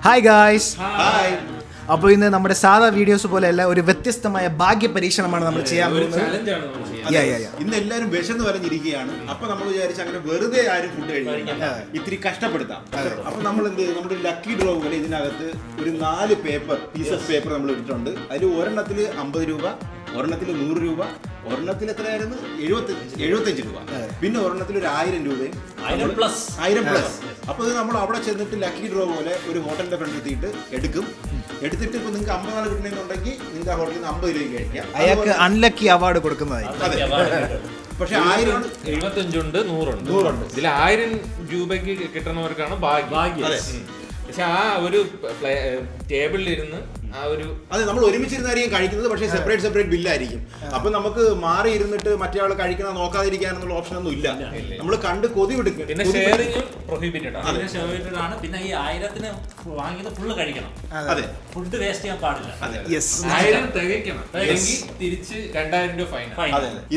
Hi guys. അപ്പോൾ ഇന്ന് നമ്മുടെ സാധാ വീഡിയോസ് പോലെയല്ല, ഒരു വ്യത്യസ്തമായ ഭാഗ്യ പരീക്ഷണമാണ് നമ്മൾ ചെയ്യാൻ പോകുന്നത്. ഇന്ന് എല്ലാവരും വിശന്ന് വരഞ്ഞിരിക്കുകയാണ്. അപ്പൊ നമ്മൾ വിചാരിച്ചു അങ്ങനെ വെറുതെ ആരും ഫുഡ് കഴിക്കാൻ ഇത്തിരി കഷ്ടപ്പെടുത്താം. അപ്പൊ നമ്മൾ എന്ത് ചെയ്തു, നമ്മുടെ ലക്കി ഡ്രോ പോലെ ഇതിനകത്ത് ഒരു 4 പീസ് ഓഫ് പേപ്പർ നമ്മൾ ഇട്ടിട്ടുണ്ട്. അതിൽ ഒരെണ്ണത്തിൽ 50 രൂപ, ഒരെണ്ണത്തിൽ 100 രൂപ, ഒരെണ്ണത്തിൽ എത്രയായിരുന്നു 75 രൂപ, പിന്നെ ഒരെണ്ണത്തിൽ ഒരു 1000 രൂപയും 1000 പ്ലസ്. അപ്പൊ ഇത് നമ്മൾ അവിടെ ചെന്നിട്ട് ലക്കി ഡ്രോ പോലെ ഒരു ഹോട്ടലിന്റെ ഫ്രണ്ട് എത്തിയിട്ട് എടുത്തിട്ട് ഇപ്പൊ നിങ്ങൾക്ക് 50 നാൾ കിട്ടണമെന്നുണ്ടെങ്കിൽ നിങ്ങൾക്ക് ആ ഹോട്ടലിൽ നിന്ന് 50 രൂപയ്ക്ക് കഴിക്കാം. അയാൾക്ക് അൺലക്കി അവാർഡ് കൊടുക്കുന്നതായി. പക്ഷെ 1000 75 ഉണ്ട്, 100 ഉണ്ട്. ഇതിൽ 1000 രൂപയ്ക്ക് കിട്ടുന്നവർക്കാണ് ഭാഗ്യം. പക്ഷെ ആ ഒരു ടേബിളിലിരുന്ന് അതെ, നമ്മൾ ഒരുമിച്ചിരുന്നായിരിക്കും കഴിക്കുന്നത്. പക്ഷേ സെപ്പറേറ്റ് ബില്ലായിരിക്കും. അപ്പൊ നമുക്ക് മാറി ഇരുന്നിട്ട് മറ്റേ ആൾ കഴിക്കുന്ന നോക്കാതിരിക്കാനുള്ള ഓപ്ഷൻ ഒന്നും ഇല്ല. നമ്മൾ കണ്ട് കൊതി വിടുക്കും. പിന്നെ ഷെയറിംഗ് പ്രൊഹിബിറ്റഡ് ആണ്. പിന്നെ ഈ 1000 വാങ്ങിയത് ഫുള്ള് കഴിക്കണം. അതെ, ഫുഡ് വേസ്റ്റ് ചെയ്യാൻ പാടില്ല. 1000 തികയ്ക്കണം. തിരിച്ച് 2000 രൂപ ഫൈൻ.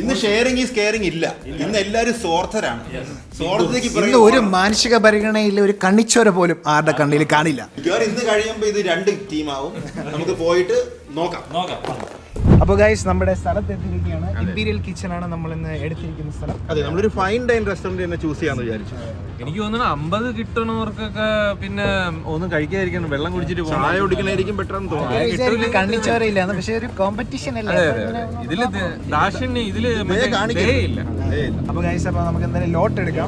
ഇന്ന് ഷെയറിംഗ് ഈസ് കെയറിംഗ് ഇല്ല. ഇന്ന് എല്ലാവരും സ്വാർത്ഥരാണ്. ഇന്ന് ഒരു മാനസിക പരിഗണനയില്ല, ഒരു കണ്ണിച്ചോര പോലും ആരുടെ കണ്ണിൽ കാണില്ല. ഇന്ന് കഴിയുമ്പോ ഇത് 2 ടീമാവും. നമുക്ക് പോയിട്ട് നോക്കാം. അപ്പോൾ ഗൈസ്, നമ്മുടെ സ്ഥലത്ത് എത്തിയിരിക്കുകയാണ്. ഇമ്പീരിയൽ കിച്ചൺ ആണ് നമ്മൾ ഇന്ന് എടുത്തിരിക്കുന്ന സ്ഥലം. അതെ, നമ്മളൊരു ഫൈൻ ഡൈൻ റെസ്റ്റോറന്റ് തന്നെ ചൂസ് ചെയ്യാന്ന് വിചാരിച്ചു. എനിക്ക് തോന്നുന്നു 50 കിട്ടണവർക്കൊക്കെ പിന്നെ ഒന്നും കഴിക്കാതിരിക്കണം, വെള്ളം കുടിച്ചിട്ട് ചായ കുടിക്കണായിരിക്കും ബെറ്റർ എന്ന് തോന്നുന്നു. കണ്ണിച്ചോരയില്ല, പക്ഷെ ഒരു കോമ്പറ്റീഷൻ അല്ലേ ഇതില് ദാക്ഷിണ്യം ഇതില് ഇല്ല. അപ്പൊ ഗൈസ്, അപ്പൊ നമുക്ക് എന്തായാലും ലോട്ട് എടുക്കാം.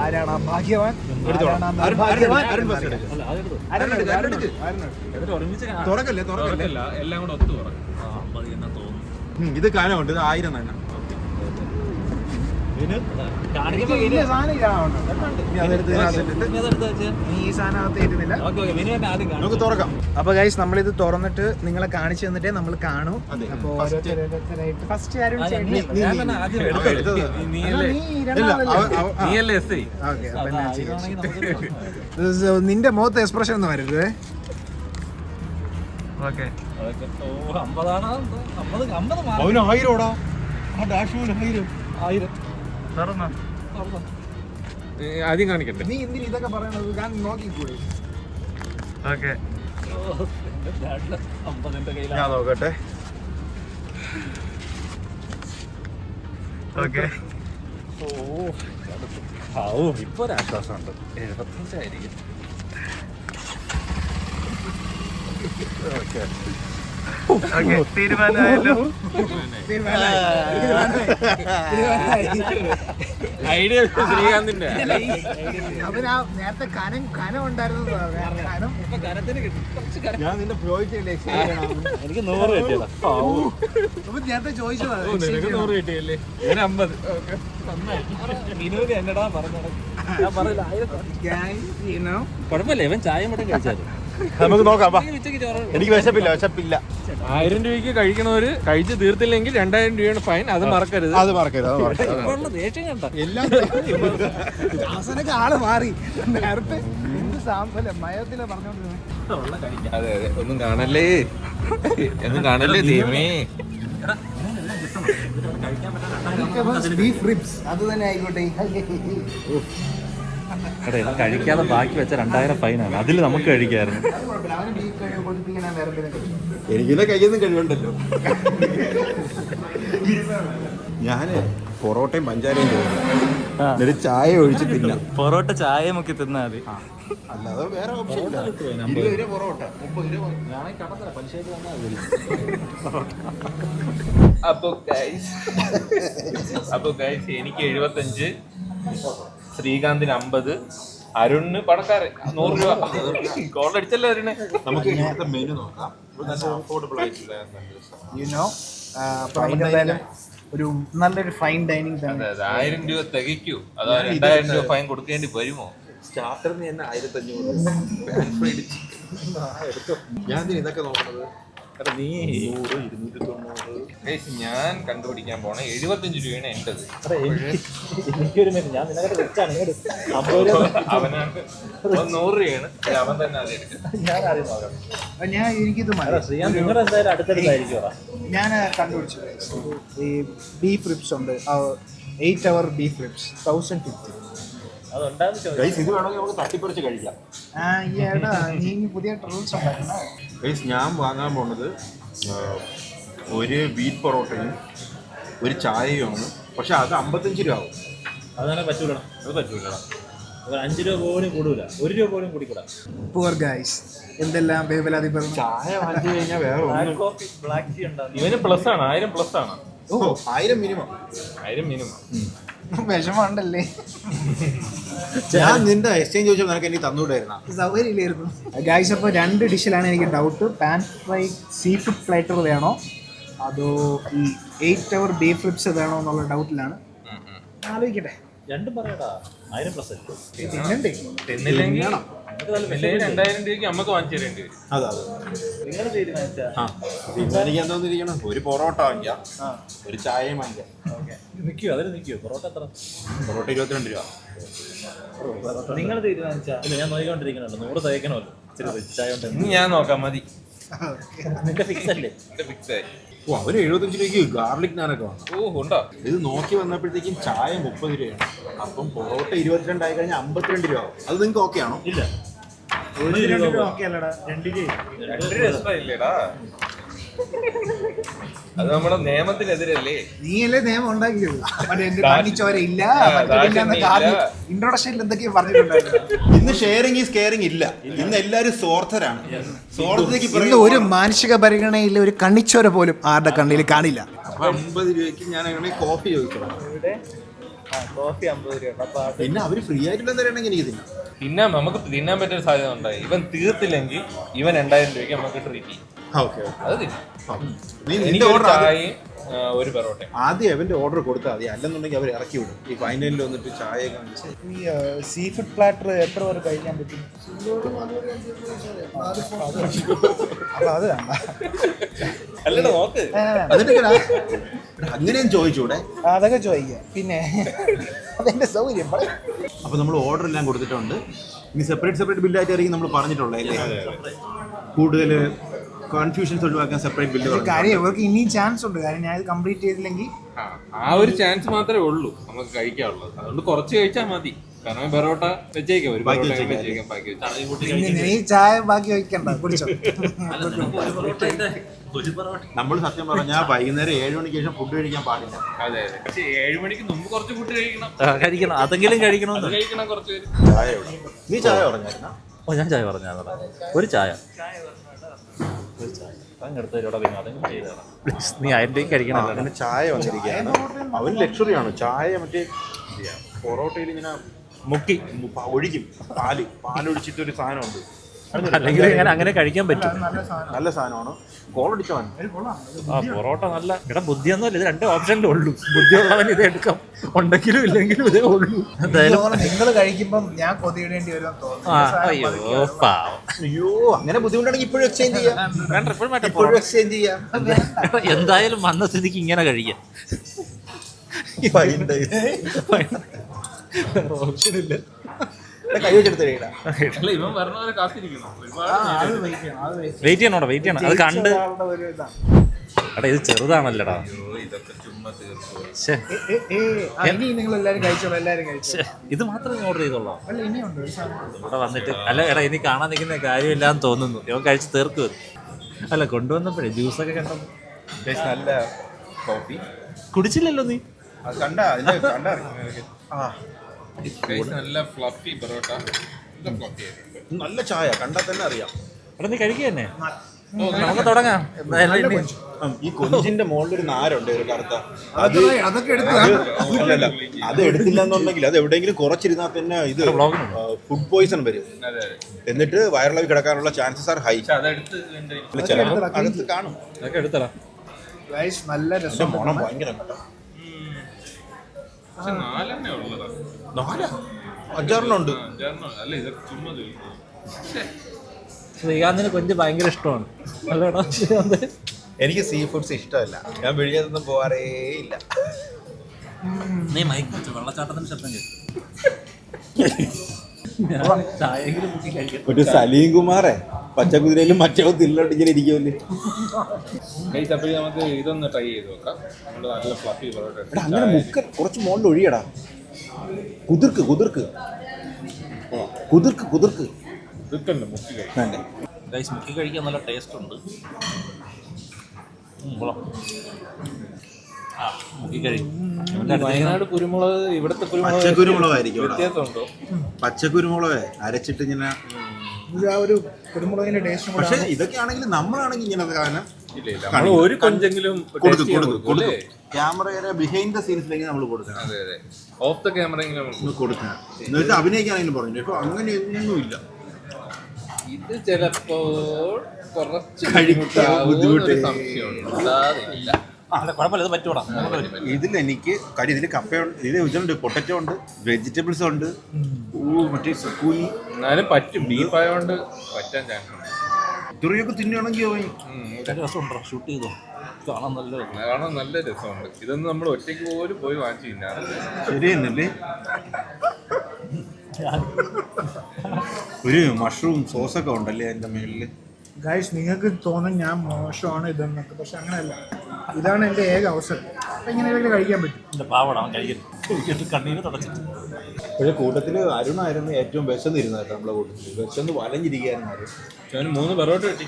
ആരാണ് ആ ഭാഗ്യവാൻ? തുറക്കല്ല, എല്ലാം കൂടെ ഒത്തു തുറക്കും. ഇത് കാനമുണ്ട്, ഇത് 1000 തന്നെ. നമുക്ക് തുറക്കാം. അപ്പൊ ഗൈസ്, നമ്മളിത് തുറന്നിട്ട് നിങ്ങളെ കാണിച്ചു തന്നിട്ടേ നമ്മൾ കാണൂ. അപ്പൊ ഫസ്റ്റ് നിന്റെ മുഖത്ത് എക്സ്പ്രഷൻ ഒന്നും വരരുത്. ആദ്യം കാണിക്കട്ടെ. നീ എന്തിന് ഇതൊക്കെ പറയണത്? ഞാൻ നോക്കിക്കൂടെ? ഞാൻ നോക്കട്ടെ. ഇപ്പൊ ഒരു ആശ്വാസമുണ്ട്. 75 ആയിരിക്കും. ഐഡിയ ശ്രീകാന്തിന്റെ. നേരത്തെ കനം ഉണ്ടായിരുന്നു. ഞാൻ നിന്റെ പ്രോജക്റ്റ് എനിക്ക് 100 കിട്ടിയതാ. നേരത്തെ ചോദിച്ചതാണ്. 100 കിട്ടിയല്ലേ? 50. വിനോദ് എന്നടാ പറഞ്ഞത്? ഞാൻ പറയില്ല. കുഴപ്പമില്ല, ഇവൻ ചായ മട്ടും കഴിച്ചാലും നമുക്ക് നോക്കാം. എനിക്ക് വിശപ്പില്ല. 1000 രൂപയ്ക്ക് കഴിക്കണവര് കഴിച്ച് തീർത്തില്ലെങ്കിൽ 2000 രൂപയാണ് ഫൈൻ. അത് മറക്കരുത്. ദേഷ്യം കണ്ട എല്ലാം ആള് മാറി. നേരത്തെ മയത്തിലെ പറഞ്ഞോണ്ടിരുന്നത്. അതെ, ഒന്നും കാണല്ലേ ദൈവമേ. ബീഫ് റിബ്സ് അത് തന്നെ ആയിക്കോട്ടെ. കഴിക്കാതെ ബാക്കി വെച്ച 2000 ഫൈനാണ്. അതിൽ നമുക്ക് കഴിക്കായിരുന്നു. എനിക്കിന്നെ കയ്യൊന്നും കഴിവുണ്ടല്ലോ. ഞാന് പൊറോട്ടയും പഞ്ചാരയും തോന്നുന്നു, എന്നിട്ട് ചായ ഒഴിച്ച് തിന്നാം. പൊറോട്ട ചായ മുക്കി തിന്നാ മതി. അല്ലാതെ വേറെ ഓപ്ഷൻ ഇല്ല. 20 രൂപ പൊറോട്ട, 30 രൂപ. അപ്പൊ ഗൈസ്, എനിക്ക് 75, ശ്രീകാന്തിന് 50, അരുണിന് പണക്കാരൻ 100 രൂപ. ഗോൾഡ് അടിച്ചല്ലേ അരുണ്? നമുക്ക് ഇവിടുത്തെ മെനു നോക്കാം. അഫോർഡബിൾ ആയിട്ടുള്ള ഒരു നല്ലൊരു ഫൈൻ ഡൈനിങ് തന്നെ. 1000 രൂപ തികയ്ക്കൂ, അതോ 2000 രൂപ ഫൈൻ കൊടുക്കേണ്ടി വരുമോ? സ്റ്റാർട്ടറിന് തന്നെ 1500. ഞാൻ ഇതൊക്കെ നോക്കുന്നത്. ഞാൻ കണ്ടുപിടിക്കാൻ പോണേ 75 രൂപയാണ് എന്റേത്. അവനാണ് 100 രൂപയാണ്. അവൻ തന്നെ അത് എടുക്കും. ഞാൻ കണ്ടുപിടിച്ചു. ഈ ബീഫ് റിബ്സ് ഉണ്ട്, 8 hour ബീഫ് റിബ്സ് 1050. ഗൈസ് ഇത് വേണമെങ്കിൽ നമുക്ക് തട്ടിപ്പറിച്ച് കഴിക്കാം. നീ പുതിയ റൂൾസ് ഉണ്ടാക്കുന്ന ഗൈസ് ഞാൻ വാങ്ങാൻ പോണത് ഒരു വീറ്റ് പൊറോട്ടയും ഒരു ചായയുമാണ്. പക്ഷെ അത് 55 രൂപ ആവും. അതങ്ങനെ പറ്റൂല. അത് പറ്റൂല. 5 രൂപ പോലും കൂടൂല. 1 രൂപ പോലും കൂടിക്കൂടാ. പൂർ ഗൈസ് എന്തെല്ലാം വേവലാതി പറഞ്ഞു. ചായ വാങ്ങിച്ചു കഴിഞ്ഞാൽ വേറെ ഒന്നും. ബ്ലാക്ക് ടീ ഉണ്ടാവും. ഇവന് പ്ലസ് ആണ്, 1000 പ്ലസ് ആണ്. 1000 മിനിമം. 1000 മിനിമം. വിഷമമുണ്ടല്ലേ? ഞാൻ നിന്റെ എക്സ്ചേഞ്ച് ചോദിച്ചാൽ നിനക്ക് എനിക്ക് തന്നുകൂടായിരുന്ന സൗകര്യമില്ലായിരുന്നു. ഗൈസ് അപ്പോൾ 2 ഡിഷിലാണ് എനിക്ക് doubt. Pan fry sea food plater വേണോ അതോ ഈ 8 hour ബീഫ് റിബ്സ് വേണോ എന്നുള്ള ഡൗട്ടിലാണ്. ആലോചിക്കട്ടെ. രണ്ടും പറയടാ. 1000 പ്ലസ് അല്ലേ? തിന്നണ്ടേ? തിന്നില്ലെങ്കിൽ 2000 രൂപയ്ക്ക് നമുക്ക് വാങ്ങിച്ചു തരേണ്ടി വരും. അതെ നിങ്ങൾ തീരുമാനിച്ചാ തീരുമാനിക്കാൻ എന്തോന്നിരിക്കണം. ഒരു പൊറോട്ട വാങ്ങിക്കാം, ഒരു ചായയും വാങ്ങിക്കാം. നിൽക്കൂ. അതിന് നിൽക്കൂ. പൊറോട്ട എത്ര? പൊറോട്ട 22 രൂപ. നിങ്ങൾ തീരുമാനിച്ചാ? ഇല്ല, ഞാൻ നോക്കിക്കൊണ്ടിരിക്കണല്ലോ. 100 തയ്ക്കണമല്ലോ. ഇച്ചിരി റിച്ച് ആയോണ്ട്. ഇനി ഞാൻ നോക്കാം, മതി. നിന്റെ ഫിക്സ് അല്ലേ? ഫിക്സ് ആയി. ഓ അവര് 75 രൂപയ്ക്ക് ഗാർലിക് നാനൊക്കെ വാങ്ങും. ഓ ഉണ്ടോ? ഇത് നോക്കി വന്നപ്പോഴത്തേക്കും ചായ 30 രൂപയാണ്. അപ്പം പൊറോട്ട 22 ആയി കഴിഞ്ഞാൽ 52 രൂപ ആവും. അത് നിങ്ങൾക്ക് ഓക്കെ ആണോ? ഇല്ല. 1 രൂപ ഓക്കെ അല്ലടാ. 2 രൂപ. 2 രൂപ ഇല്ലേടാ. അത് നമ്മുടെ നിയമത്തിനെതിരല്ലേ? നീയല്ലേ നിയമം ഉണ്ടാക്കിയത്. മറ്റേ എന്റെ കാണിച്ചോര ഇല്ല ഇൻട്രോഡക്ഷനിൽ എന്തൊക്കെയോ പറഞ്ഞിട്ടുണ്ടായിരുന്നു. ഇന്ന് ഷെയറിംഗ് ഈസ് കെയറിംഗ് ഇല്ല. ഇന്ന് എല്ലാവരും സ്വാർത്ഥരാണ്. സ്വാർത്ഥതയ്ക്ക് ഇന്ന് ഒരു മാനസിക പരിഗണനയില്ല. ഒരു കണ്ണിച്ചോര പോലും ആരുടെ കണ്ണിൽ കാണില്ല. അപ്പൊ 50 രൂപയ്ക്ക് ഞാൻ അങ്ങനെ കോഫി ചോദിച്ചോളാം. കോഫി 50 രൂപ. പിന്നെ അവര് ഫ്രീ ആയിട്ടുള്ള തരണമെങ്കിൽ എനിക്ക് തിന്നാം. പിന്നെ നമുക്ക് തിന്നാൻ പറ്റിയ സാധ്യത ഉണ്ടായി. ഇവൻ തീർത്തില്ലെങ്കിൽ ഇവൻ 2000 രൂപയ്ക്ക് നമുക്ക് ട്രീറ്റ് ചെയ്യും. അത് തിന്നാം. എനിക്ക് ഒരു ചായയും ഒരു പൊറോട്ടയും. ആദ്യം അവന്റെ ഓർഡർ കൊടുത്താൽ മതി. അല്ലെന്നുണ്ടെങ്കിൽ അവർ ഇറക്കി വിടും. ഈ ഫൈനലിൽ വന്നിട്ട് ചായയൊക്കെ വാങ്ങിച്ച്. ഈ സീ ഫുഡ് പ്ലാറ്റർ എത്ര പേര് കഴിക്കാൻ പറ്റും? അപ്പൊ അത് വേണ്ട. അല്ലടാ നോക്ക്. അങ്ങനെയും ചോദിച്ചൂടെ? അതൊക്കെ ചോദിക്കാം. പിന്നെ അതെന്റെ സൗകര്യം. അപ്പൊ നമ്മൾ ഓർഡർ എല്ലാം കൊടുത്തിട്ടുണ്ട്. ഇനി സെപ്പറേറ്റ് ബില്ലായിട്ടായിരിക്കും നമ്മൾ പറഞ്ഞിട്ടുള്ളത് അല്ലേ? കൂടുതൽ കൺഫ്യൂഷൻസ് ഒഴിവാക്കാൻ സെപ്പറേറ്റ് ബില്ല്. കാര്യം ഇവർക്ക് ഇനിയും ചാൻസ് ഉണ്ട്. കാര്യം ഞാൻ ഇത് കംപ്ലീറ്റ് ചെയ്തില്ലെങ്കിൽ ആ ഒരു ചാൻസ് മാത്രമേ ഉള്ളൂ നമുക്ക് കഴിക്കാനുള്ളത്. അതുകൊണ്ട് കുറച്ച് കഴിച്ചാൽ മതി. കാരണം പൊറോട്ട വെച്ചേക്കാം, ഒരു പൊറോട്ട വെച്ചേക്കാം, ബാക്കി വെച്ചാൽ നീ ചായ ബാക്കി വയ്ക്കണ്ട, കുടിച്ചോ. നമ്മൾ സത്യം പറഞ്ഞാൽ വൈകുന്നേരം 7 മണിക്ക് ശേഷം ഫുഡ് കഴിക്കാൻ പാടില്ല. അതെ അതെ. പക്ഷേ 7 മണിക്ക് മുമ്പ് കുറച്ച് ഫുഡ് കഴിക്കണം. അതെങ്കിലും കഴിക്കണം. കഴിക്കണം കുറച്ച്. ചായ നീ ചായ പറഞ്ഞായിരുന്ന? ഓ ഞാൻ ചായ പറഞ്ഞാ. ഒരു ചായ നീ 1000 രൂപയ്ക്ക് കഴിക്കണം. അങ്ങനെ ചായ വന്നിരിക്കുകയാണ്. അവന് ലക്ഷറിയാണ് ചായ. മറ്റേ പൊറോട്ടയിൽ ഇങ്ങനെ മുക്കി ഒഴിക്കും. പാലൊഴിച്ചിട്ട് ഒരു സാധനമുണ്ട്. അല്ലെങ്കിൽ അങ്ങനെ കഴിക്കാൻ പറ്റും. നല്ല സാധനമാണ്. കോളടിച്ചവൻ. ആ പൊറോട്ട നല്ല ഇവിടെ ബുദ്ധിയൊന്നും ഇല്ല. ഇത് 2 ഓപ്ഷനിലേ ഉള്ളൂ. ബുദ്ധിയുള്ളവൻ ഇത് എടുക്കാം, ഉണ്ടെങ്കിലും ഇല്ലെങ്കിലും ഇതേ ഉള്ളൂ. എന്തായാലും നിങ്ങൾ കഴിക്കുമ്പം ഞാൻ കൊതിയിടേണ്ടി വരും തോന്നുന്നു. അയ്യോ പാവം. അയ്യോ അങ്ങനെ ബുദ്ധിമുട്ടാണെങ്കിൽ ഇപ്പോഴും എക്സ്ചേഞ്ച് ചെയ്യാം. ഇപ്പോഴും എക്സ്ചേഞ്ച് ചെയ്യാം. എന്തായാലും വന്ന സ്ഥിതിക്ക് ഇങ്ങനെ കഴിക്കാം. ഓപ്ഷനില്ല. കൈ വെച്ചെടുത്ത് കഴിയടാ. ഇവൻ പറഞ്ഞവരെ കാത്തിരിക്കുന്നു. വെയിറ്റ് ചെയ്യണോടാ, വെയിറ്റ് ചെയ്യണം. അത് കണ്ട് എടാ ഇത് ചെറുതാണല്ലടാ. ഇതൊക്കെ ചുമ്മാ തീർന്നു. നിങ്ങൾ എല്ലാവരും കഴിച്ചോളൂ. എല്ലാവരും കഴിച്ചു. ഇത് മാത്രമേ ഓർഡർ ചെയ്തോളാം. അല്ല ഇനിയുണ്ട് ഇവിടെ വന്നിട്ട് അല്ല എടാ ഇനി കാണാൻ നിൽക്കുന്ന കാര്യമില്ലാന്ന് തോന്നുന്നു. ഇവൻ കഴിച്ച് തീർക്കും. അല്ല കൊണ്ടുവന്നപ്പോഴേ ജ്യൂസൊക്കെ കണ്ടോ? നല്ല കോഫി കുടിച്ചില്ലല്ലോ നീ? അത് കണ്ടാ നല്ല ഫ്ലഫി പൊറോട്ട, നല്ല ചായ കണ്ടാൽ തന്നെ അറിയാം. എടാ നീ കഴിക്കുക തന്നെ. നമുക്ക് തുടങ്ങാം. എന്തായാലും ഈ കൊഞ്ചിന്റെ മുകളിലൊരു നാരുണ്ട്, ഒരു കറുത്ത. അതൊക്കെ അല്ലല്ല അത് എടുത്തില്ല എന്നുണ്ടെങ്കിൽ അത് എവിടെയെങ്കിലും കുറച്ചിരുന്നാൽ തന്നെ ഇത് ഫുഡ് പോയിസൺ വരും. എന്നിട്ട് വയറിളവി കിടക്കാനുള്ള ചാൻസസ് ആർ ഹൈ. കാണും. അതൊക്കെ എടുത്തടാ. നല്ല രസം. മോണം ഭയങ്കര 5-6 ഉണ്ട്. ശ്രീകാന്തിന് കൊഞ്ച് ഭയങ്കര ഇഷ്ടമാണ്. എനിക്ക് സീ ഫുഡ്സ് ഇഷ്ടമല്ല. ഞാൻ വെളിയിലൊന്നും പോവാറേ ഇല്ല. നീ മൈക്ക് വെച്ചു വെള്ളച്ചാട്ടത്തിന്റെ ശബ്ദം കേട്ടു. ഒരു സലീം കുമാറേ പച്ചക്കുതിരയിലും മറ്റൊത്തില്ലോട്ട് ഇങ്ങനെ ഇരിക്കുമല്ലേ. നമുക്ക് ഇതൊന്ന് ട്രൈ ചെയ്ത് നോക്കാം. നല്ല ഫ്ലഫി പൊറോട്ട. അങ്ങനെ മുക്കൻ കുറച്ച് മുകളിൽ ഒഴിയടാ. കുതിർക്ക് കുതിർക്ക് ഇതൊക്കെ മുക്കി കഴിക്കും. വേണ്ടേ? ഗൈസ് മുക്കി കഴിക്കാൻ നല്ല ടേസ്റ്റ് ഉണ്ട്. കൊള്ളാം. ആ മുക്കി കഴിക്കും. വയനാട് കുരുമുളക് ഇവിടുത്തെ കുരുമുളക് പച്ചക്കുരുമുളകായിരിക്കും ഇവിടെ. വ്യത്യാസമുണ്ടോ? പച്ചക്കുരുമുളക് അരച്ചിട്ട് ഇങ്ങനെ. ഇത് ആ ഒരു കുരുമുളകിന്റെ ടേസ്റ്റ് പക്ഷെ ഇതൊക്കെ ആണെങ്കിൽ നമ്മളാണെങ്കിൽ ഇങ്ങനെ കാരണം ഇല്ല നമ്മൾ ഒരു കൊഞ്ചെങ്കിലും കൊടുക്കും. ക്യാമറയുടെ ബിഹൈൻഡ് ദ സീൻസിലേക്ക് നമ്മൾ കൊടുക്കണം. അതെ അതെ ഓഫ് ദ ക്യാമറയെങ്കിലും കൊടുക്കണം എന്ന് വെച്ചാൽ അഭിനയിക്കാണെങ്കിലും പറഞ്ഞു. ഇപ്പൊ അങ്ങനെയൊന്നും ഇല്ല. ഇത് ചിലപ്പോൾ കുറച്ച് ബുദ്ധിമുട്ട് സംശയമുണ്ടാതില്ല. അല്ല കുഴപ്പമില്ല, ഇത് പറ്റൂടാ. ഇതിൽ എനിക്ക് കാര്യം ഇതിൽ കപ്പയുണ്ട്, ഇതിൽ ഇതുണ്ട്, പൊട്ടറ്റോ ഉണ്ട്, വെജിറ്റബിൾസ് ഉണ്ട്, മറ്റേ സുക്കൂനി. എന്നാലും പറ്റും. ബീഫ് ആയതുകൊണ്ട് പറ്റാൻ ചാൻസ് ഉണ്ട്. ഇത്രയൊക്കെ തിന്നുകയാണെങ്കിൽ പോയി. രസമുണ്ടോ? ഷൂട്ട് ചെയ്തോ? കാണാൻ നല്ല കാണാൻ നല്ല രസമുണ്ട്. ഇതൊന്നും നമ്മൾ ഒറ്റയ്ക്ക് പോലും പോയി വാങ്ങിച്ചു തിന്നാറില്ല. ശരി എന്നല്ലേ? ഒരു മഷ്റൂം സോസൊക്കെ ഉണ്ടല്ലേ അതിന്റെ മേളില്. ഗൈസ് നിങ്ങൾക്ക് തോന്നും ഞാൻ മോശമാണ് ഇതെന്നൊക്കെ, പക്ഷെ അങ്ങനെയല്ല. ഇതാണ് എൻ്റെ ഏക അവസരം. അപ്പം ഇങ്ങനെ കഴിക്കാൻ പറ്റും. എൻ്റെ പാവടാണ് കഴിക്കട്ട് കണ്ണീര് തുടച്ചിട്ട്. പക്ഷേ കൂട്ടത്തില് അരുണായിരുന്നു ഏറ്റവും വിശന്നിരുന്നത് കേട്ടോ. നമ്മളെ കൂട്ടത്തില് വിശന്ന് വലഞ്ഞിരിക്കുകയായിരുന്നു. 3 പെറോട്ട കിട്ടി.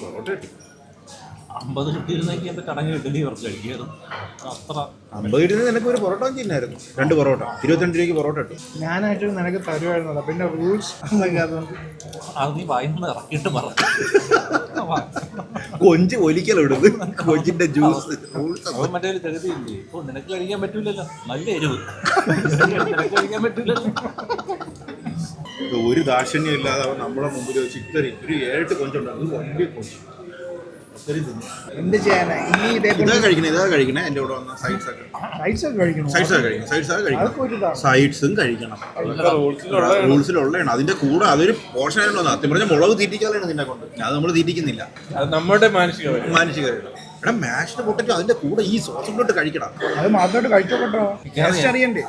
പൊറോട്ട കിട്ടി. 50 കിട്ടിയിരുന്നെങ്കിൽ എൻ്റെ കടങ്ങി ഇഡലി കുറച്ച് കഴിക്കായിരുന്നു. അത്ര 50 ഇരുന്ന് നിനക്ക് ഒരു പൊറോട്ട തിന്നായിരുന്നു. 2 പൊറോട്ട 22 രൂപയ്ക്ക് പൊറോട്ട കിട്ടും. ഞാനായിട്ട് നിനക്ക് തരുമായിരുന്നല്ലോ. പിന്നെ റൂൾസ് എന്നൊക്കെ അതുകൊണ്ട് അത് നീ വായിന്ന് ഇറക്കിയിട്ട് പറ. കൊഞ്ച് ഒലിക്കലിടുന്നത്, കൊഞ്ചിന്റെ ജ്യൂസ്. അപ്പോൾ മറ്റേ ഒരു തകതിയില്ലേ? ഇപ്പോൾ നിനക്ക് കഴിക്കാൻ പറ്റൂലല്ലോ, നല്ല എരിവ്. നിനക്ക് കഴിക്കാൻ പറ്റൂലല്ലോ. ഒരു ദാക്ഷിണ്യം ഇല്ലാതെ അവൻ നമ്മളെ മുമ്പിൽ വെച്ച് ഇത്രയും ഒരു 7 കൊഞ്ചുണ്ടാകും. വലിയ കൊഞ്ച് എന്ത് ചെയ്യാനാ ഇനി ഇതാ കഴിക്കണേ. എന്റെ കൂടെ വന്ന സൈഡ്സ് ഒക്കെ കഴിക്കണം. സൈഡ്സും കഴിക്കണം. റൂൾസിലുള്ളതാണ്. അതിന്റെ കൂടെ അതൊരു പോർഷൻ ആയിട്ടുള്ള സത്യം പറഞ്ഞാൽ മുളക് തീറ്റിക്കാനാണ് നിന്നെ കൊണ്ട്. അത് നമ്മൾ തീറ്റിക്കുന്നില്ല. അത് നമ്മുടെ മാനസിക എടാ മാഷ്ഡ് പൊട്ടറ്റോ അതിന്റെ കൂടെ ഈ സോസും കൊണ്ട് കഴിക്കണം. അത് മാത്രമായിട്ട് കഴിച്ചോട്ടോ. ടേസ്റ്റ് അറിയണ്ടേ?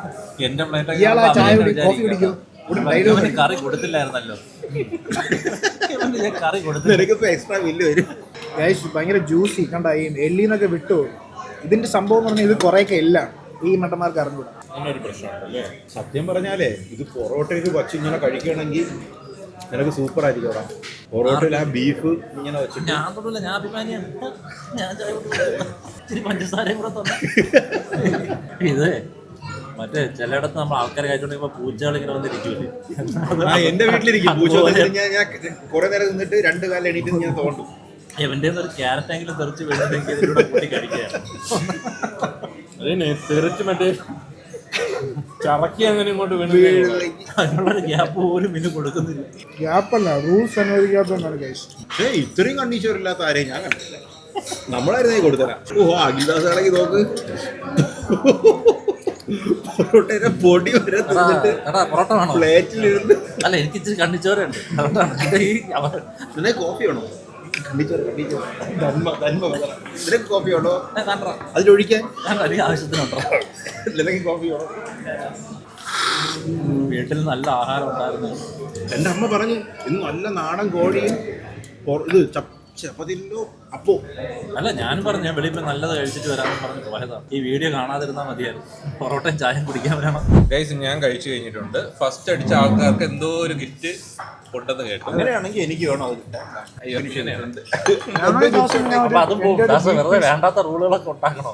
എന്റെ ഇയാളാ ചായ കോഫി കുടിക്കും. കറി കൊടുത്തില്ലായിരുന്നല്ലോ. കറി കൊടുത്തു. നിനക്കിപ്പോ എക്സ്ട്രാ ബില്ല് വരും. ഗൈസ് ഭയങ്കര ജ്യൂസി കണ്ട. ഈ എല്ലിന്നൊക്കെ വിട്ടു. ഇതിന്റെ സംഭവം എന്ന് പറഞ്ഞാൽ ഇത് കുറേയൊക്കെ എല്ലാം ഈ മട്ടന്മാർക്ക് അറിഞ്ഞൂടാ. അങ്ങനൊരു പ്രശ്നമുണ്ടല്ലേ? സത്യം പറഞ്ഞാലേ ഇത് പൊറോട്ടയ്ക്ക് വച്ച് ഇങ്ങനെ കഴിക്കുകയാണെങ്കിൽ നിനക്ക് സൂപ്പർ ആയിരിക്കും. അവിടെ പൊറോട്ടയിൽ ആ ബീഫ് ഇങ്ങനെ വെച്ചിട്ട് ഞാൻ തൊട്ടില്ല, ഞാൻ അഭിമാനിയാണ്. ഞാൻ ഇച്ചിരി പഞ്ചസാരയും കൂടെ തന്നെ. ഇത് മറ്റേ ചിലയിടത്ത് നമ്മൾ ആൾക്കാരെ കഴിച്ചോണ്ടിരിക്കുമ്പോ പൂച്ചകൾ ഇങ്ങനെ വന്നിരിക്കൂലേ? എന്റെ വീട്ടിലിരിക്കും പൂച്ച. ഞാൻ കുറെ നേരം നിന്നിട്ട് 2 കാലം എണീറ്റ് ഇങ്ങനെ തോണ്ടും. എവന്റെ ഒരു ക്യാരറ്റെങ്കിലും തെറിച്ച് വീഴുന്നെങ്കിൽ ഇതിലൂടെ കൂട്ടി കഴിക്കുകയാണ്. അതിനെ തെറിച്ച് മറ്റേ ചറക്കി അങ്ങനെ ഇങ്ങോട്ട് വീണ് അതിനുള്ളൊരു ഗ്യാപ്പ് പോലും ഇത് കൊടുക്കുന്നില്ല. ഗ്യാപ്പല്ല, റൂൾസ് അനുവദിക്കാത്തതാണ് ഗൈസ്. പക്ഷേ ഇത്രയും കണ്ടീഷറില്ലാത്ത ആരെയും ഞാൻ കണ്ടില്ല. നമ്മളായിരുന്നു കൊടുത്തരാ. ഓ അഖിൽദാസ് ആണെങ്കിൽ നോക്ക് പൊറോട്ടയുടെ പൊടി വരെ പൊറോട്ട വേണോ? പ്ലേറ്റിലിരുന്ന്. അല്ല എനിക്ക് ഇച്ചിരി കണ്ണിച്ചോരുണ്ട്. അതുകൊണ്ടാണ്. കോഫി വേണോ? നിനക്ക് കോഫി വേണോ? അതിലൊഴിക്കാൻ ആവശ്യത്തിനുണ്ടോ? നിനക്ക് കോഫി വേണോ? വീട്ടിൽ നല്ല ആഹാരം ഉണ്ടായിരുന്നു. എൻ്റെ അമ്മ പറഞ്ഞു ഇന്ന് നല്ല നാടൻ കോഴിയും ഇത് ചപ്പതില്ലോ അപ്പോ. അല്ല ഞാനും പറഞ്ഞു ഞാൻ വെളിയിൽ പോയി നല്ലത് കഴിച്ചിട്ട് വരാമെന്ന് പറഞ്ഞ് പോയതാണ്. ഈ വീഡിയോ കാണാതിരുന്നാൽ മതിയായിരുന്നു. പൊറോട്ടയും ചായയും കുടിക്കാൻ വരണം. ഗൈസ് ഞാൻ കഴിച്ചു കഴിഞ്ഞിട്ടുണ്ട്. ഫസ്റ്റ് അടിച്ച ആൾക്കാർക്ക് എന്തോ ഒരു ഗിഫ്റ്റ് കൊണ്ടെന്ന് കേട്ടു. അങ്ങനെയാണെങ്കിൽ എനിക്ക് വേണം അത് കിട്ടാൻ. അപ്പൊ അതും വെറുതെ വേണ്ടാത്ത റൂളുകളൊക്കെ ഉണ്ടാക്കണോ?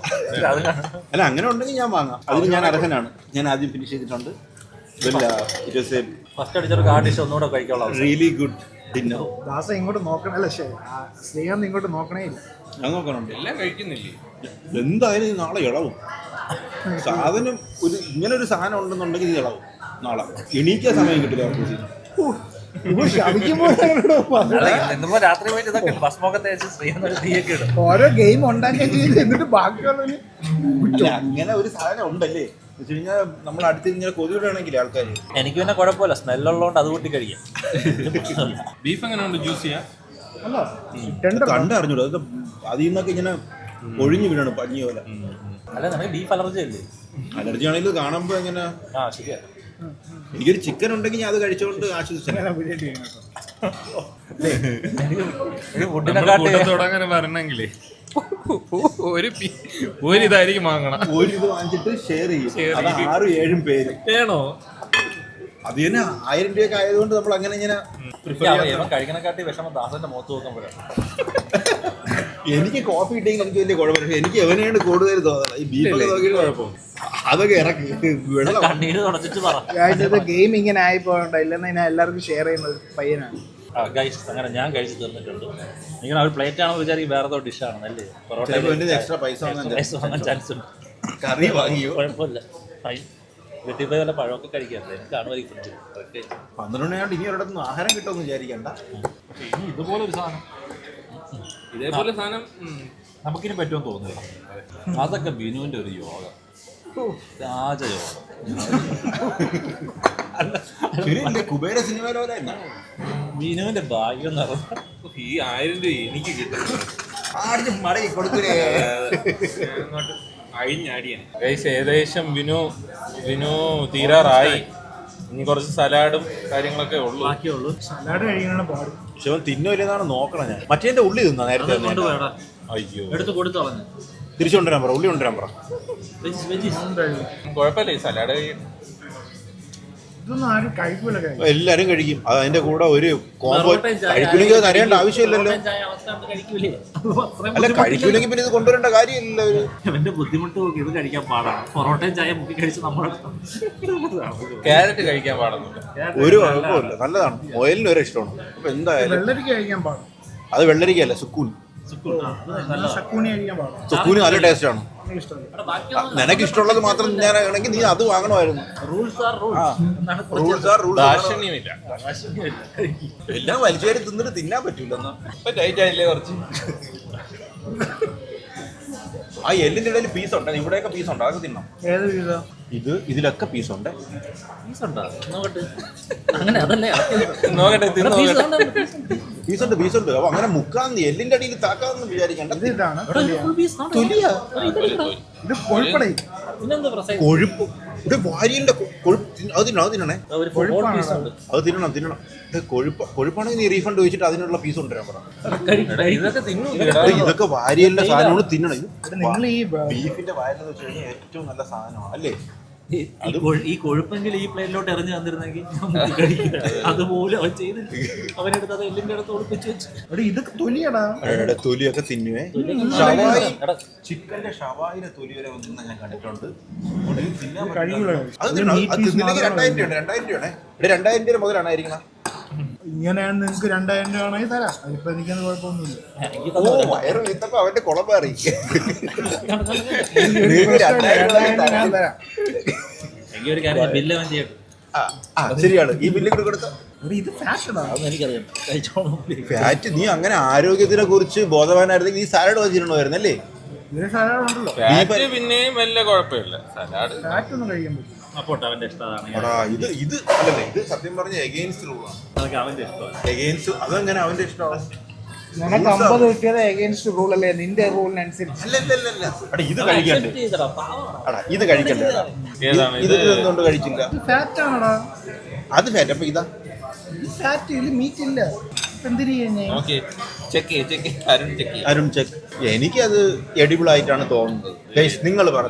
അല്ല അങ്ങനെ ഉണ്ടെങ്കിൽ ഞാൻ വാങ്ങാം. അതിന് ഞാൻ അർഹനാണ്. ഞാൻ ആദ്യം ഫിനിഷ് ചെയ്തിട്ടുണ്ട്. ഫസ്റ്റ് അടിച്ചൊരു ആ ഡിഷ് ഒന്നുകൂടെ കഴിക്കാനുള്ള റിയലി ഗുഡ് ഡിന്നർ. ദാസ ഇങ്ങോട്ട് നോക്കണേ. അല്ല ശ്രീകാന്ത് ഇങ്ങോട്ട് നോക്കണേ ഇല്ല. ഞാൻ നോക്കണുണ്ട്. എല്ലാം കഴിക്കുന്നില്ലേ? എന്തായാലും നാളെ ഇളവും. സാധനം ഒരു ഇങ്ങനെ ഒരു സാധനം ഉണ്ടെന്നുണ്ടെങ്കിൽ ഇത് ഇളവും. നാളെ എണീക്കാൻ സമയം കിട്ടില്ല. രാത്രി പോയിട്ട് ഇതൊക്കെ ഭസ്മൊക്കെ തേച്ച് ശ്രീകാന്ത് തീയൊക്കെ ഇടും. ഓരോ ഗെയിം ഉണ്ടാക്കി എന്നിട്ട് ബാക്കിയുള്ളവര് അങ്ങനെ ഒരു സാധനം ഉണ്ടല്ലേ വെച്ച് കഴിഞ്ഞാൽ നമ്മൾ അടുത്ത് ഇങ്ങനെ കൊതിവിടുകയാണെങ്കിൽ ആൾക്കാർ. എനിക്ക് പിന്നെ കുഴപ്പമില്ല, സ്മെല്ലുള്ളതുകൊണ്ട് അത് കൂട്ടി കഴിക്കാം. ബീഫ് എങ്ങനെയുണ്ട്? ജ്യൂസ് ചെയ്യാം. കണ്ടറിഞ്ഞൂടോ അത് അതിൽ നിന്നൊക്കെ ഇങ്ങനെ ഒഴിഞ്ഞു വീഴാണ് പഞ്ഞി പോലെ. അല്ല നമുക്ക് ബീഫ് അലർജി അല്ലേ? അലർജി ആണെങ്കിൽ കാണുമ്പോ എങ്ങനെ. ആ ശരിയാ. എനിക്കൊരു ചിക്കൻ ഉണ്ടെങ്കിൽ ഞാൻ അത് കഴിച്ചോണ്ട് ആശ്വസിച്ചു. അങ്ങനെ വരണമെങ്കിലേ ഒരു ഇതായിരിക്കും വാങ്ങണം. ഒരു ഇത് വാങ്ങിച്ചിട്ട് ഷെയർ ചെയ്യും. 6-7 പേര് വേണോ? അത് തന്നെ 1000 രൂപയൊക്കെ ആയതുകൊണ്ട് നമ്മൾ അങ്ങനെ ഇങ്ങനെ കഴിക്കണക്കാട്ടി വിഷമം ദാസന്റെ മുഖത്ത് നോക്കുമ്പോഴാണ്. എനിക്ക് കോഫി ഇട്ടെങ്കിൽ എനിക്ക് വലിയ കുഴപ്പമില്ല. എനിക്ക് എവനെയാണ് കൂടുതൽ തോന്നണം. ഈ ബീഫൊക്കെ നോക്കിയിട്ട് കുഴപ്പം അതൊക്കെ ഇറക്കി വെള്ളം കണ്ണീര് തുടച്ചിട്ട് പറ. ഗെയിം ഇങ്ങനെ ആയി പോകണ്ട, ഇല്ലെന്ന് ഞാൻ എല്ലാവർക്കും ഷെയർ ചെയ്യുന്ന ഒരു പയ്യനാണ്. ഗൈസ് അങ്ങനെ ഞാൻ കഴിച്ച് തീർന്നിട്ടുണ്ട്. നിങ്ങൾ ഒരു പ്ലേറ്റ് ആണോ വിചാരിക്കും വേറെ ഏതോ ഡിഷാണ് അല്ലേ? പൊറോട്ട എക്സ്ട്രാ പൈസ വാങ്ങാൻ ചാൻസ് ഉണ്ട്. കറി വാങ്ങിയോ? കുഴപ്പമില്ല. വീട്ടിൽ പോയി വല്ല പഴമൊക്കെ കഴിക്കാറില്ല. എനിക്കാണ് വൈകി ഫ്രിഡ്ജ് 12 മണിയാണ്ട് ഇനി ഒരിടത്തുനിന്ന് ആഹാരം കിട്ടുമെന്ന് വിചാരിക്കണ്ട. ഇനി ഇതുപോലെ ഒരു സാധനം ഇതേപോലെ സാധനം നമുക്കിനി പറ്റുമെന്ന് തോന്നുന്നില്ല. അതൊക്കെ ബിനുവിന്റെ ഒരു യോഗ, രാജയോഗം. കുബേര സിനിമയിലോ ബിനുവിന്റെ ഭാഗ്യം എന്ന് പറഞ്ഞാൽ ഈ 1000 രൂപ എനിക്ക് കിട്ടും. ആദ്യം മടങ്ങി കൊടുക്കൂലേ. അഴിഞ്ഞാടിയാണ് ഏകദേശം വിനു തീരാറായി. ഇനി കുറച്ച് സലാഡും കാര്യങ്ങളൊക്കെ ഉള്ളൂ. ബാക്കിയുള്ളൂ. സലാഡ് കഴിക്കാനാണ് പാട്. പക്ഷെ അവൻ തിന്നില്ലെന്നാണ് നോക്കണം. ഞാൻ മറ്റേന്റെ ഉള്ളി തിന്നാ നേരത്തെ. കൊണ്ടുപോയടാ, അയ്യോ, എടുത്ത് കൊടുത്തു കളഞ്ഞു. തിരിച്ചു കൊണ്ടുവരാൻ പറ, ഉള്ളി കൊണ്ടുവരാൻ പറ. കുഴപ്പമില്ല, ഈ സലാഡ് ഇതൊന്നും ആരും കഴിക്കൂല. എല്ലാരും കഴിക്കും. അതിന്റെ കൂടെ ഒരു കോമ്പോ കഴിക്കൂലെങ്കിൽ അത് അറിയേണ്ട ആവശ്യമില്ലല്ലോ. അല്ല, കഴിക്കൂലെങ്കിൽ പിന്നെ ഇത് കൊണ്ടുവരേണ്ട കാര്യമില്ലല്ലോ. ഇവന്റെ ബുദ്ധിമുട്ട് നോക്കി ഇത് കഴിക്കാൻ പാടാണ്. പൊറോട്ടയും ചായ മുക്കി കഴിച്ച് നമ്മുടെ ക്യാരറ്റ് കഴിക്കാൻ പാടുന്നില്ല. ഒരു കുഴപ്പമില്ല, നല്ലതാണ്. മുയലിന് ഒരു ഇഷ്ടമാണ്. അപ്പൊ എന്തായാലും വെള്ളരിക്ക കഴിക്കാൻ പാടും. അത് വെള്ളരിക്കല്ല, സുക്കൂൻ. സക്കൂണി കഴിക്കാൻ പാടും. സുക്കൂന് നല്ല ടേസ്റ്റ് ആണ്. നിനക്ക് ഇഷ്ടമുള്ളത് മാത്രം തിന്നാനാണെങ്കിൽ നീ അത് വാങ്ങണമായിരുന്നു. ദാർശന്യമില്ല. എല്ലാം വലിച്ചേരി തിന്നിട്ട് തിന്നാൻ പറ്റൂല. ഇപ്പൊ ടൈറ്റ് ആയില്ലേ കുറച്ച്? ആ എല്ലിന്റെ ഇടയിൽ പീസ് ഉണ്ട്, ഇവിടെയൊക്കെ പീസ് ഉണ്ട്, അതൊക്കെ തിന്നാം. ഏത് വീതാ? ഇതിലൊക്കെ പീസ് ഉണ്ട്. അങ്ങനെ അതല്ലേ നോക്കട്ടെ, തിന്ന് നോക്കട്ടെ. പീസ് ഉണ്ട്. അപ്പൊ അങ്ങനെ മുക്കാന്ന് എല്ലിന്റെ അടിയിൽ താക്കാന്ന് വിചാരിക്കണ്ട. ഇതാണ് തൊലിയാ. ഇത് കൊഴുപ്പടേ. പിന്നെന്താ പ്രശ്നം? കൊഴുപ്പ്. ഇത് വാരിയലിന്റെ കൊഴുപ്പ്. അത് തിന്നണേ. അത് തിന്നണം. ഇത് കൊഴുപ്പാണെങ്കിൽ നീ റീഫണ്ട് ചോദിച്ചിട്ട് അതിനുള്ള പീസ് കൊണ്ടുവരാൻ പറ. ഇതൊക്കെ തിന്നു. ഇതൊക്കെ വാരിയലിന്റെ സാധനമാണ്, തിന്നണം. നിങ്ങൾ ഈ ബീഫിന്റെ വാരിയെന്ന് വെച്ച് കഴിഞ്ഞാൽ ഏറ്റവും നല്ല സാധനമാണ് അല്ലേ? ഈ കൊഴുപ്പെങ്കിൽ ഈ പ്ലേറ്റിലോട്ട് എറിഞ്ഞു തന്നിരുന്നെങ്കിൽ അതുപോലെ അവൻ ചെയ്തില്ല. അവനെടുത്ത് അത് എല്ലിന്റെ അടുത്ത് ഒളിപ്പിച്ച് വെച്ചു. ഇത് തൊലിയടാ. തൊലിയൊക്കെ തിന്നുവേ. ഷവായി, ചിക്കന്റെ ഷവായിലെ തൊലി വരെ തിന്നാൻ ഞാൻ കണ്ടിട്ടുണ്ട്. അത് തിന്നില്ലെങ്കിൽ 2000 രൂപയാണ്. 2000 രൂപ മുതലാണ് ആയിരിക്കണം. ഇങ്ങനെയാണ് നിങ്ങൾക്ക് 2000 രൂപ ആണെങ്കിൽ തരാം. അതിപ്പോ എനിക്കത് കുഴപ്പമൊന്നുമില്ല. വയറ് വീത്തപ്പോ അവന്റെ കുളം മാറി. ഞാൻ തരാം. എനിക്ക് ഒരു കാര്യം, ബില്ല് അവൻ ചെയ്യട്ടെ. ശരിയാണ്. ഈ ബില്ല് കൂടെ കൊടുത്ത ഇത് ഫാഷനാ. അതൊന്നും എനിക്കറിയാം. കഴിച്ചോളൂ. ഫാറ്റ്. നീ അങ്ങനെ ആരോഗ്യത്തിനെ കുറിച്ച് ബോധവാനായിരുന്നെങ്കിൽ ഈ സാലഡ് വെച്ചിട്ടുണ്ടായിരുന്നു അല്ലേ? ഇതിന് സലാഡ് ഉണ്ടല്ലോ. ഫാറ്റ് പിന്നെയും വലിയ കുഴപ്പമില്ല. സലാഡ് ഫാറ്റ് ഒന്നും കഴിക്കാൻ പറ്റും. അപ്പോട്ടെ അവന്റെ ഇഷ്ടമാണ്. ഇത് അല്ലല്ലേ, ഇത് സത്യം പറഞ്ഞ എഗെയിൻസ്റ്റ് റൂളാണ്. അതൊക്കെ അവന്റെ ഇഷ്ടമാണ്. എഗെയിൻസ്റ്റ് അതെങ്ങനെ അവന്റെ ഇഷ്ടമാണ്? നിനക്ക് 50 കിട്ടിയത് എഗെയിൻസ്റ്റ് റൂൾ അല്ലേ? നിന്റെ റൂളിനനുസരിച്ച്. അല്ല. ഇത് കഴിക്കണ്ടേ? ഇത് കഴിക്കണ്ടേ? ഇത് എന്തുകൊണ്ട് കഴിച്ചില്ല? ഫാറ്റ് ആണോടാ? അത് ഫാറ്റ്. അപ്പൊ ഇതാ ഫാറ്റ് ഇല്ല, മീറ്റ് ഇല്ല. എന്തിനു ഓക്കെ, ചെക്ക് അരുൺ ചെക്ക്. എനിക്കത് എഡിബിൾ ആയിട്ടാണ് തോന്നുന്നത്. നിങ്ങൾ പറ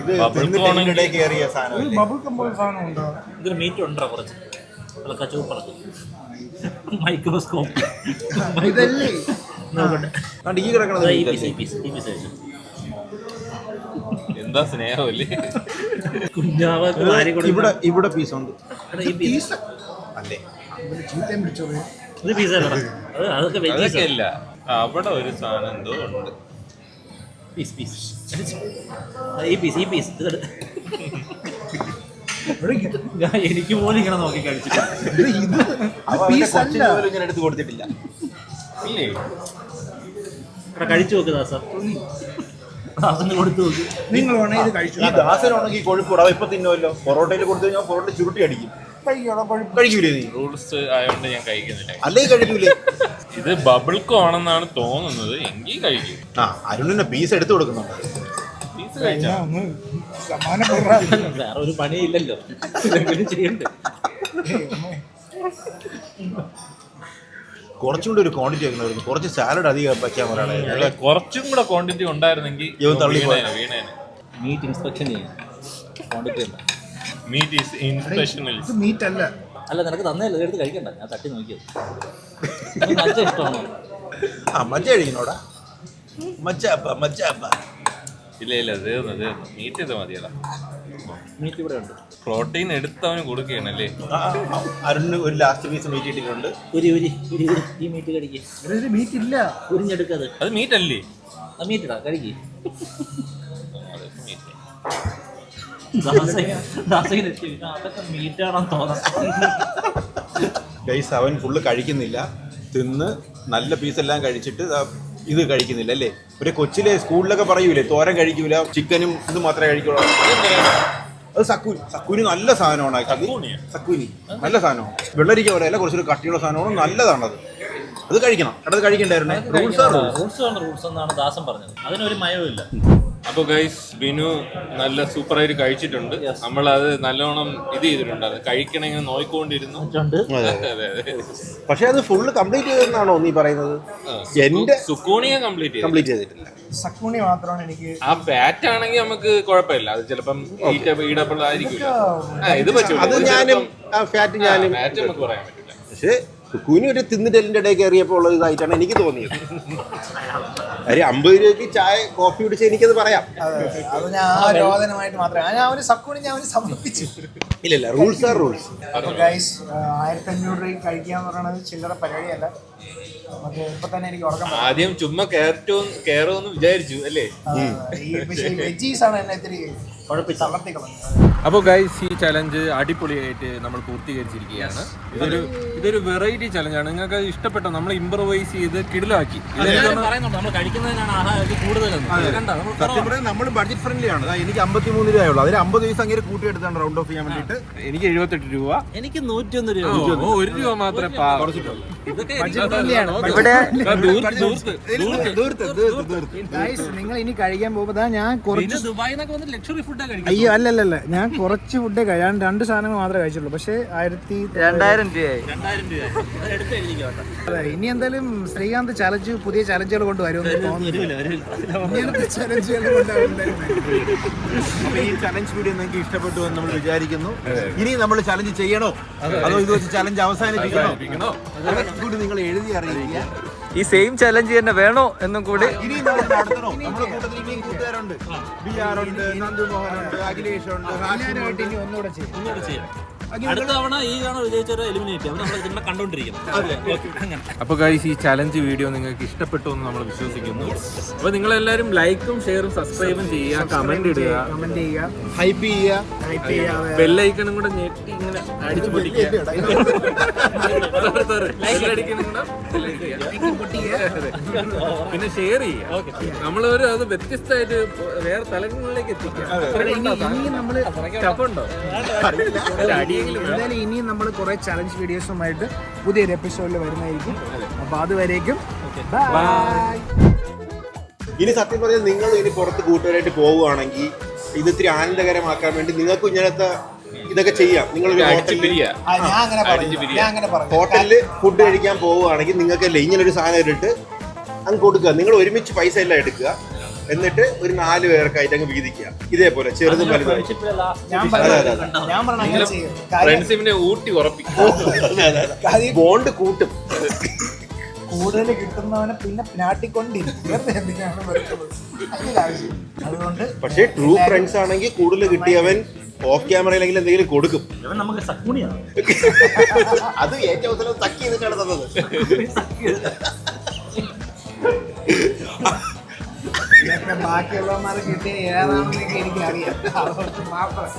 ഇത് തിന്നിട്ട് കയറിയ സാധനം. ബബിൾ കമ്പോൾ സാധനം ഉണ്ടോ? ഇതിന് മീറ്റ് ഉണ്ടോ? കുറച്ച് കച്ചവടം മൈക്രോസ്കോപ്പ് ഇതല്ലേ ഈ കിടക്കണത് എന്താ സ്നേഹമല്ലേ? ഇവിടെ പീസ് ഉണ്ട് അല്ലേ? ചീത്തയും പിടിച്ചത് ഇത് പീസല്ല. അതൊക്കെ ഇല്ല. അവിടെ ഒരു സാധനം എന്തോ ഉണ്ട്. എനിക്ക് പോലും ഇങ്ങനെ നോക്കി കഴിച്ചിട്ട് ഇങ്ങനെ എടുത്ത് കൊടുത്തിട്ടില്ല. ഇല്ലേ? കഴിച്ചു നോക്ക് ദാസ. ദാസന് കൊടുത്തു നോക്ക്. നിങ്ങൾ വേണമെങ്കിൽ ഇത് കഴിച്ചു. ഈ ദാസനാണെങ്കിൽ കൊഴുപ്പ് ഇപ്പൊ തിന്നുമല്ലോ. പൊറോട്ടയിൽ കൊടുത്തു കഴിഞ്ഞാൽ പൊറോട്ട ചുരുട്ടി അടിക്കും. കഴിക്കൂലേ നീ? റൂൾസ് ആയതുകൊണ്ട് ഞാൻ കഴിക്കുന്നില്ല. അല്ലേ കഴിക്കൂലേ? ഇത് ബബിൾ കോണെന്നാണ് തോന്നുന്നത്. എങ്കിൽ കഴിക്കും. അരുണിനെ പീസ് എടുത്തു കൊടുക്കുന്നുണ്ട്. പീസ് കഴിച്ചാ വേറെ ഒരു പണിയില്ലല്ലോ, ചെയ്യണ്ടേ? കുറച്ചും കൂടി ഒരു ക്വാണ്ടിറ്റി ആയിരുന്നു. കുറച്ച് സാലഡ് അധികം വയ്ക്കാൻ പറയാനാണ്. കുറച്ചും കൂടെ ക്വാണ്ടിറ്റി ഉണ്ടായിരുന്നെങ്കിൽ തള്ളി വീണേനെ. മീറ്റ് ഇൻസ്പെക്ഷൻ ചെയ്യാം. ക്വാണ്ടിറ്റി അല്ല, മീറ്റ് ഈസ് ഇത് ഇൻസ്പെഷ്യലിസ്റ്റ്. മീറ്റ് അല്ല. അല്ല നിനക്ക് തന്നേല്ല, എടുത്ത് കഴിക്കണ്ട, ഞാൻ തട്ടി നോക്കിയത്. മജ്ജ ഇഷ്ടമാണോ? മജ്ജ കഴിക്കണോടാ, മജ്ജ. ഇല്ല തീർന്നു. മീറ്റ് ഇത് മതിയടാ. മീറ്റ് ഇവിടെ ഉണ്ട്. പ്രോട്ടീൻ എടുത്തവന് കൊടുക്കുകയാണല്ലേ. അരുണിന് ഒരു ലാസ്റ്റ് പീസ് മീറ്റ് ഇട്ടിട്ടുണ്ട്. ഉരി ഈ മീറ്റ് കഴിക്കേ. ഇതിൽ മീറ്റ് ഇല്ല. ഉരിഞ്ഞെടുക്കത്. അത് മീറ്റ് അല്ലേ? ആ മീറ്റ് ഇടാ, കഴിക്കേ. അതൊക്കെ മീറ്റാണെന്ന് തോന്നുന്നു. ഗൈസ് അവൻ ഫുള്ള് കഴിക്കുന്നില്ല, തിന്ന് നല്ല പീസെല്ലാം കഴിച്ചിട്ട് ഇത് കഴിക്കുന്നില്ല അല്ലേ. ഒരു കൊച്ചിലെ സ്കൂളിലൊക്കെ പറയൂലേ തോരൻ കഴിക്കൂല, ചിക്കനും ഇത് മാത്രമേ കഴിക്കുള്ളൂ. അത് സക്കൂന് നല്ല സാധനമാണ്. സക്കൂനി നല്ല സാധനമാണ്. വെള്ളരിക്ക പോലെയല്ല, കുറച്ചൊരു കട്ടിയുള്ള സാധനമാണ്, നല്ലതാണത്. അത് കഴിക്കണം. അത് കഴിക്കണ്ടായിരുന്നേ. റൂൾസ് എന്നാണ് ദാസൻ പറഞ്ഞത്. അതിനൊരു മയവുമില്ല. അപ്പോൾ ഗൈസ് ബിനു നല്ല സൂപ്പറായിട്ട് കഴിച്ചിട്ടുണ്ട്. നമ്മളത് നല്ലോണം ഇത് ചെയ്തിട്ടുണ്ട്. അത് കഴിക്കണമെങ്കിൽ നോയിക്കൊണ്ടിരുന്നു. പക്ഷെ അത് ഫുള്ള് കംപ്ലീറ്റ് ചെയ്തെന്നാണോ നീ പറയുന്നത്? എന്റെ സുക്കൂണിയെ കംപ്ലീറ്റ് ചെയ്തിട്ടില്ല. സക്കൂണി മാത്രമാണ് എനിക്ക്. ആ ഫാറ്റ് ആണെങ്കിൽ നമുക്ക് കുഴപ്പമില്ല, അത് ചിലപ്പം ഈടബിൾ ആയിരിക്കില്ല. ഇത് അത് ഞാനും ഫാറ്റ് ഞാനും ഫാറ്റ് നമുക്ക് പറയാൻ പറ്റില്ല. പക്ഷേ കുഞ്ഞു ഒരു തിന്നിട്ട് എല്ലിൻ്റെ ഇടയിൽ കയറിയപ്പോൾ ഉള്ള ഇതായിട്ടാണ് എനിക്ക് തോന്നിയത്. കാര്യം 50 രൂപയ്ക്ക് ചായ കോഫി കുടിച്ച് എനിക്കത് പറയാം. അത് ഞാൻ രോദനമായിട്ട് മാത്രമേ ഞാൻ ഒരു സക്കൂണി ഞാൻ സമർപ്പിച്ചു. ഇല്ല റൂൾസ് ആർ റൂൾസ്. അപ്പോൾ ഗൈസ് 1500 രൂപയ്ക്ക് കഴിക്കുക എന്ന് പറയുന്നത് ചില്ലറ പരിപാടിയല്ല. നമുക്ക് ഇപ്പൊ തന്നെ എനിക്ക് ഉറക്കം. ആദ്യം ചുമ്മാ കയറുമെന്ന് വിചാരിച്ചു അല്ലേ. ഈ വെജീസ് ആണ് എന്നെ ഇത്തിരി തളർത്തി കളഞ്ഞത്. അപ്പോൾ ഗൈസ് ഈ ചലഞ്ച് അടിപൊളിയായിട്ട് നമ്മൾ പൂർത്തീകരിച്ചിരിക്കുകയാണ്. ഇതൊരു വെറൈറ്റി ചലഞ്ചാണ്. നിങ്ങൾക്ക് അത് ഇഷ്ടപ്പെട്ടോ? നമ്മൾ ഇംപ്രവൈസ് ചെയ്ത് കിടിലാക്കി. സത്യം പറയാൻ നമ്മൾ ബഡ്ജറ്റ് ഫ്രണ്ട്ലി ആണ്. എനിക്ക് 53 രൂപയുള്ളൂ. അതിൽ 50 പൈസ അങ്ങനെ കൂട്ടിയെടുത്താണ് റൗണ്ട് ഓഫ് ചെയ്യാൻ വേണ്ടിയിട്ട്. എനിക്ക് 78 രൂപ. എനിക്ക് 101 രൂപ. 1 രൂപ മാത്രമേ നിങ്ങൾ ഇനി കഴിക്കാൻ പോകുമ്പോൾ ഞാൻ കുറച്ച് ദുബായിന്നൊക്കെ വന്ന് ലക്ഷറി ഫുഡാ കഴിക്കും. അയ്യോ അല്ലല്ല, ഞാൻ കുറച്ച് ഫുഡ് കഴിയാൻ 2 സാധനങ്ങൾ മാത്രമേ കഴിച്ചുള്ളൂ. പക്ഷേ 2000 രൂപയായി. അതെ, ഇനി എന്തായാലും ശ്രീകാന്ത് ചലഞ്ച് പുതിയ ചലഞ്ചുകൾ കൊണ്ടുവരുമെന്ന് തോന്നുന്നില്ല. അപ്പൊ ഈ ചലഞ്ച് വീഡിയോ നിങ്ങൾക്ക് ഇഷ്ടപ്പെട്ടു എന്ന് നമ്മൾ വിചാരിക്കുന്നു. ഇനി നമ്മൾ ചലഞ്ച് ചെയ്യണോ അതോ ഇത് വെച്ച് ചലഞ്ച് അവസാനിപ്പിക്കണോ കൂടി നിങ്ങൾ എഴുതി അറിയിക്കുക. ഈ സെയിം ചലഞ്ച് തന്നെ വേണോ എന്നും കൂടി ഇനി നമ്മൾ നടത്തണോ? നമ്മുടെ കൂട്ടത്തിൽ ഇനിയും കൂട്ടുകാരുണ്ട്. ബിആറുണ്ട്, നന്ദുമോഹനുണ്ട്, അഖിലേഷുണ്ട്, ഇനി ഒന്നുകൂടെ ചെയ്യും. അടുത്ത തവണ ഈ തവണ വിജയിച്ചവരെ എലിമിനേറ്റ് അവർ നമ്മളെ കണ്ടോണ്ടിരിക്കണം. അപ്പോൾ ഗൈസ് ഈ ചലഞ്ച് വീഡിയോ നിങ്ങൾക്ക് ഇഷ്ടപ്പെട്ടു എന്ന് നമ്മൾ വിശ്വസിക്കുന്നു. അപ്പോൾ നിങ്ങളെല്ലാവരും ലൈക്കും ഷെയറും സബ്സ്ക്രൈബും ചെയ്യുക, കമന്റ് ഇടുക, ഹൈപ്പ് ചെയ്യുക, ബെല്ലൈക്കണും കൂടെ ഞെട്ടി ഇങ്ങനെ അടിച്ചു പൊട്ടിക്കുക. പിന്നെ ഷെയർ ചെയ്യുക. നമ്മളൊരു അത് വ്യത്യസ്തമായിട്ട് വേറെ തലങ്ങളിലേക്ക് എത്തിക്കുക. സ്റ്റഫുണ്ടോ? എന്തായാലും ഇനിയും നമ്മൾ കുറെ ചലഞ്ച് വീഡിയോസുമായിട്ട് പുതിയൊരു എപ്പിസോഡിൽ വരുന്നതായിരിക്കും. അപ്പൊ അതുവരേക്കും ബൈ. ഇനി സത്യം പറഞ്ഞാൽ നിങ്ങൾ ഇനി പുറത്ത് കൂട്ടുകാരായിട്ട് പോവുകയാണെങ്കിൽ ഇത് ഇത്തിരി ആനന്ദകരമാക്കാൻ വേണ്ടി നിങ്ങൾക്ക് ഇങ്ങനത്തെ ഇതൊക്കെ ചെയ്യാം. നിങ്ങളൊരു ഹോട്ടലിൽ ഫുഡ് കഴിക്കാൻ പോവുകയാണെങ്കിൽ നിങ്ങൾക്കല്ലേ ഇങ്ങനൊരു സാധനം ഇട്ടിട്ട് അങ്ങ് കൊടുക്കുക. നിങ്ങൾ ഒരുമിച്ച് പൈസ എല്ലാം എടുക്കുക, എന്നിട്ട് ഒരു 4 പേർക്കായിട്ട് അങ്ങ് വീതിക്കുക. ഇതേപോലെ ചെറുതും വലുതും ഫ്രണ്ട്സിനെ ഊട്ടി ഉറപ്പിക്കും. ബോണ്ട് കൂട്ടും. കൂടുതൽ കിട്ടുന്നവനെ പിന്നെ നാട്ടിക്കൊണ്ടിരിക്കും. അതുകൊണ്ട് പക്ഷേ ട്രൂ ഫ്രണ്ട്സ് ആണെങ്കിൽ കൂടുതൽ കിട്ടിയവൻ ഓഫ് ക്യാമറയിലെങ്കിൽ എന്തെങ്കിലും കൊടുക്കും. നമുക്ക് സക്കൂണിയാണ് അത് ഏറ്റവും അവസരം തക്കി ചെയ്തിട്ടാണ് തന്നത്. ബാക്കിയുള്ളവന്മാരെ കിട്ടിയ ഏതാണെന്നൊക്കെ എനിക്കറിയാം. അതുകൊണ്ട് മാത്രം